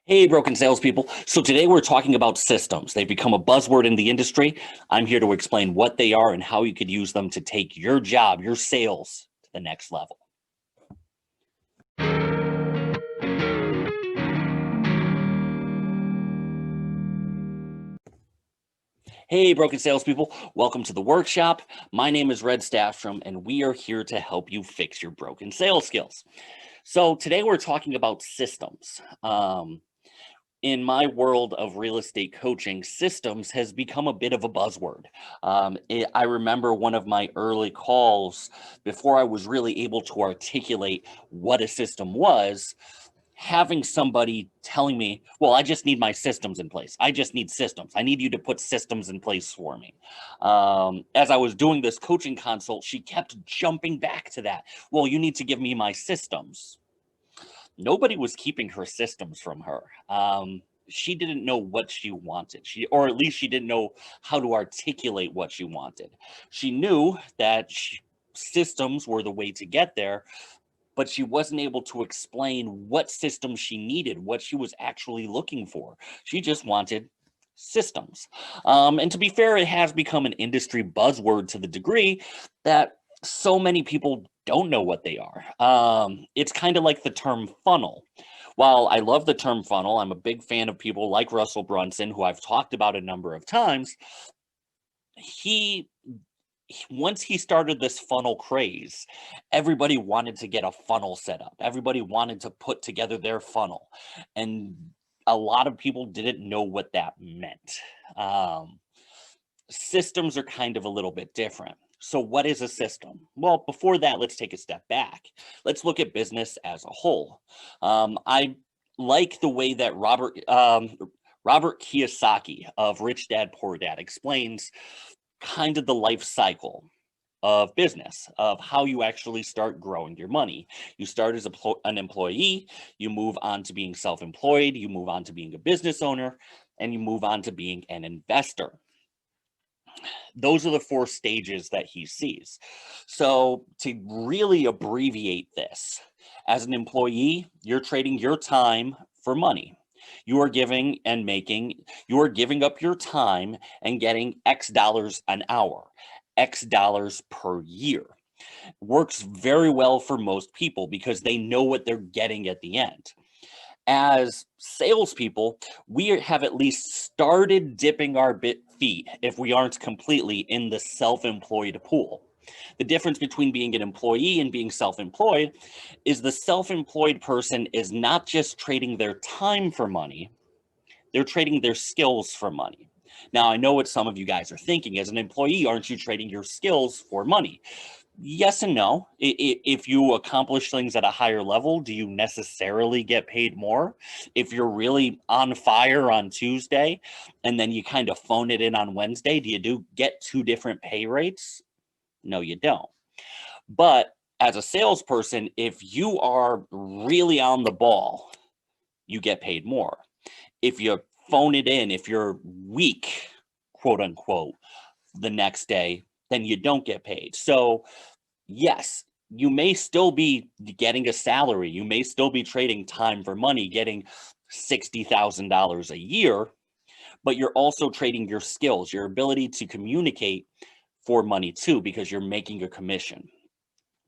Hey, broken salespeople. So today we're talking about systems. They've become a buzzword in the industry. I'm here to explain what they are and how you could use them to take your job, your sales to the next level. Hey, broken salespeople. Welcome to the workshop. My name is Red Staffstrom, and we are here to help you fix your broken sales skills. So today we're talking about systems. In my world of real estate coaching, systems has become a bit of a buzzword. I remember one of my early calls before I was really able to articulate what a system was, having somebody telling me, well, I just need my systems in place. I just need systems. I need you to put systems in place for me. As I was doing this coaching consult, she kept jumping back to that. Well, you need to give me my systems. Nobody was keeping her systems from her. She didn't know what she wanted. Or at least she didn't know how to articulate what she wanted. She knew that systems were the way to get there, but she wasn't able to explain what systems she needed, what she was actually looking for. She just wanted systems. And to be fair, it has become an industry buzzword to the degree that so many people don't know what they are. It's kind of like the term funnel. While I love the term funnel, I'm a big fan of people like Russell Brunson, who I've talked about a number of times. He Once he started this funnel craze, everybody wanted to get a funnel set up. Everybody wanted to put together their funnel. And a lot of people didn't know what that meant. Um, Systems are kind of a little bit different. So, what is a system? Well, before that, let's take a step back. Let's look at business as a whole. I like the way that Robert Kiyosaki of Rich Dad Poor Dad explains kind of the life cycle of business, of how you actually start growing your money. You start as an employee, you move on to being self-employed, you move on to being a business owner, and you move on to being an investor. Those are the four stages that he sees. So to really abbreviate this, as an employee, you're trading your time for money. You are giving up your time and getting X dollars an hour, X dollars per year. Works very well for most people because they know what they're getting at the end. As salespeople, we have at least started dipping our feet, if we aren't completely, in the self-employed pool. The difference between being an employee and being self-employed is the self-employed person is not just trading their time for money, they're trading their skills for money. Now, I know what some of you guys are thinking. As an employee, aren't you trading your skills for money? Yes and no. If you accomplish things at a higher level, do you necessarily get paid more? If you're really on fire on Tuesday and then you kind of phone it in on Wednesday, do you get two different pay rates? No, you don't. But as a salesperson, if you are really on the ball, you get paid more. If you phone it in, if you're weak, quote unquote, the next day, then you don't get paid. So yes, you may still be getting a salary. You may still be trading time for money, getting $60,000 a year, but you're also trading your skills, your ability to communicate for money too, because you're making a commission.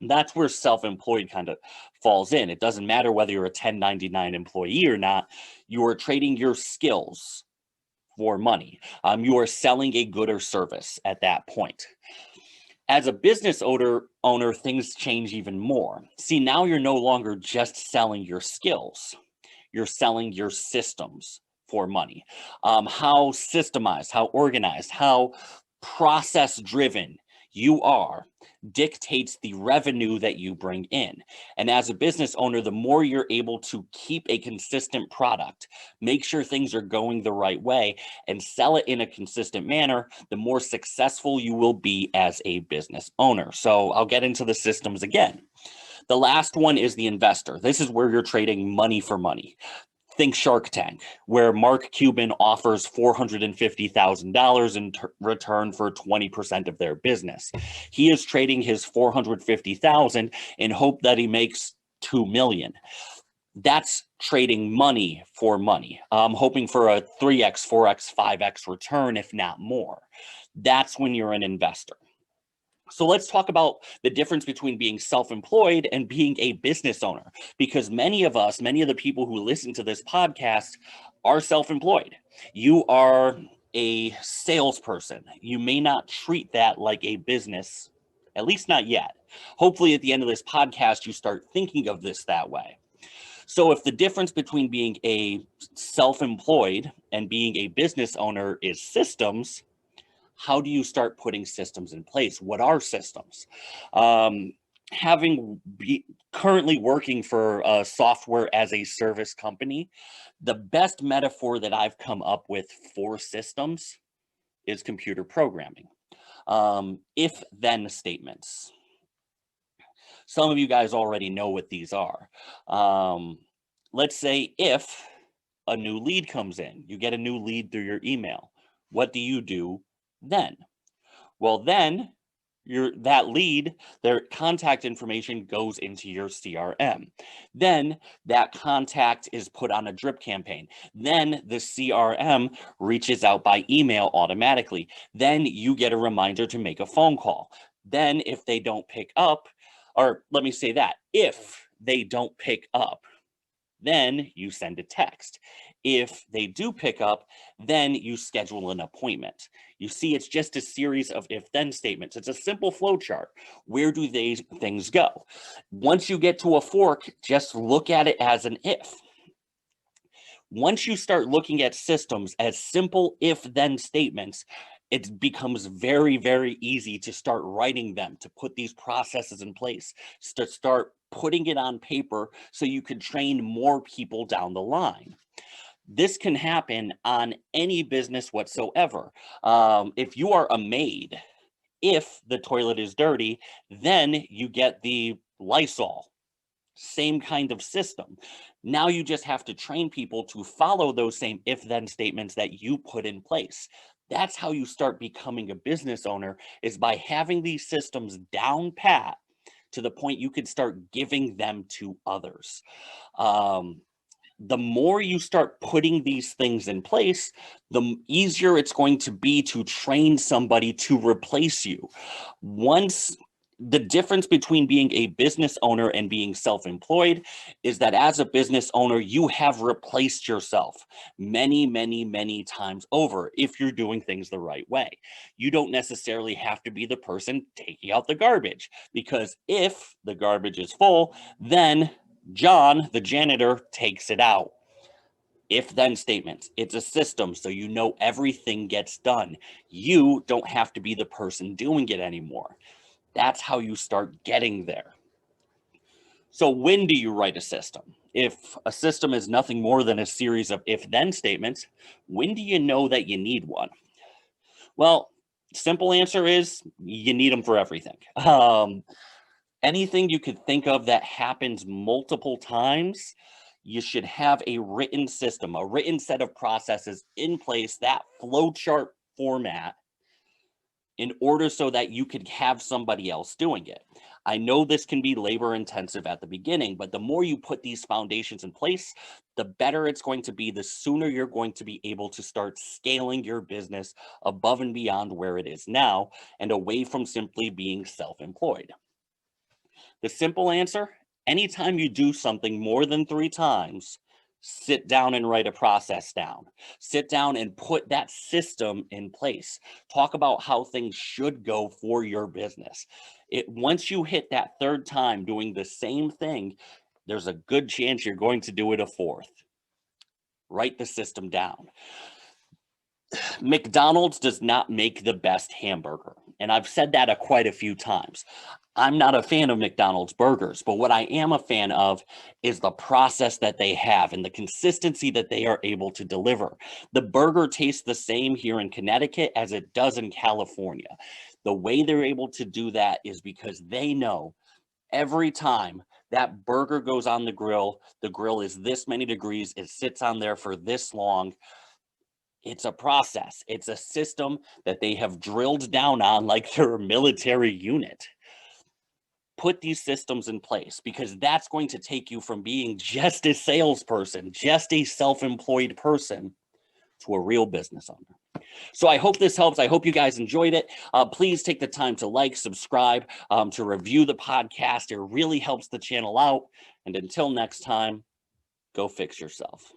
That's where self-employed kind of falls in. It doesn't matter whether you're a 1099 employee or not. You are trading your skills for money. You are selling a good or service at that point. As a business owner, things change even more. See, now you're no longer just selling your skills. You're selling your systems for money. How systemized, how organized, how process driven you are dictates the revenue that you bring in. And as a business owner, the more you're able to keep a consistent product, make sure things are going the right way, and sell it in a consistent manner, the more successful you will be as a business owner. So I'll get into the systems again. The last one is the investor. This is where you're trading money for money. Think Shark Tank, where Mark Cuban offers $450,000 in return for 20% of their business. He is trading his $450,000 in hope that he makes $2 million. That's trading money for money, hoping for a 3x, 4x, 5x return, if not more. That's when you're an investor. So let's talk about the difference between being self-employed and being a business owner, because many of us, many of the people who listen to this podcast are self-employed. You are a salesperson. You may not treat that like a business, at least not yet. Hopefully at the end of this podcast, you start thinking of this that way. So if the difference between being a self-employed and being a business owner is systems, how do you start putting systems in place? What are systems? Having currently working for a software as a service company, the best metaphor that I've come up with for systems is computer programming. If then statements. Some of you guys already know what these are. Let's say if a new lead comes in, you get a new lead through your email. What do you do then? Well, then that lead, their contact information goes into your CRM. Then that contact is put on a drip campaign. Then the CRM reaches out by email automatically. Then you get a reminder to make a phone call. Then if they don't pick up, or let me say that, if they don't pick up, then you send a text. If they do pick up, then you schedule an appointment. You see, it's just a series of if-then statements. It's a simple flow chart. Where do these things go? Once you get to a fork, just look at it as an if. Once you start looking at systems as simple if-then statements, it becomes very, very easy to start writing them, to put these processes in place, to start putting it on paper so you can train more people down the line. This can happen on any business whatsoever. If you are a maid, if the toilet is dirty, then you get the Lysol. Same kind of system. Now you just have to train people to follow those same if-then statements that you put in place. That's how you start becoming a business owner, is by having these systems down pat to the point you could start giving them to others. The more you start putting these things in place, the easier it's going to be to train somebody to replace you. Once the difference between being a business owner and being self-employed is that as a business owner, you have replaced yourself many, many, many times over if you're doing things the right way. You don't necessarily have to be the person taking out the garbage, because if the garbage is full, then John, the janitor, takes it out. If-then statements. It's a system, so you know everything gets done. You don't have to be the person doing it anymore. That's how you start getting there. So when do you write a system? If a system is nothing more than a series of if-then statements, when do you know that you need one? Well, simple answer is you need them for everything. Anything you could think of that happens multiple times, you should have a written system, a written set of processes in place, that flowchart format, in order so that you could have somebody else doing it. I know this can be labor intensive at the beginning, but the more you put these foundations in place, the better it's going to be, the sooner you're going to be able to start scaling your business above and beyond where it is now and away from simply being self-employed. The simple answer, anytime you do something more than 3 times, sit down and write a process down. Sit down and put that system in place. Talk about how things should go for your business. Once you hit that 3rd time doing the same thing, there's a good chance you're going to do it a 4th. Write the system down. McDonald's does not make the best hamburger, and I've said that quite a few times. I'm not a fan of McDonald's burgers, but what I am a fan of is the process that they have and the consistency that they are able to deliver. The burger tastes the same here in Connecticut as it does in California. The way they're able to do that is because they know every time that burger goes on the grill is this many degrees, it sits on there for this long. It's a process. It's a system that they have drilled down on like they're a military unit. Put these systems in place, because that's going to take you from being just a salesperson, just a self-employed person, to a real business owner. So I hope this helps. I hope you guys enjoyed it. Please take the time to like, subscribe, to review the podcast. It really helps the channel out. And until next time, go fix yourself.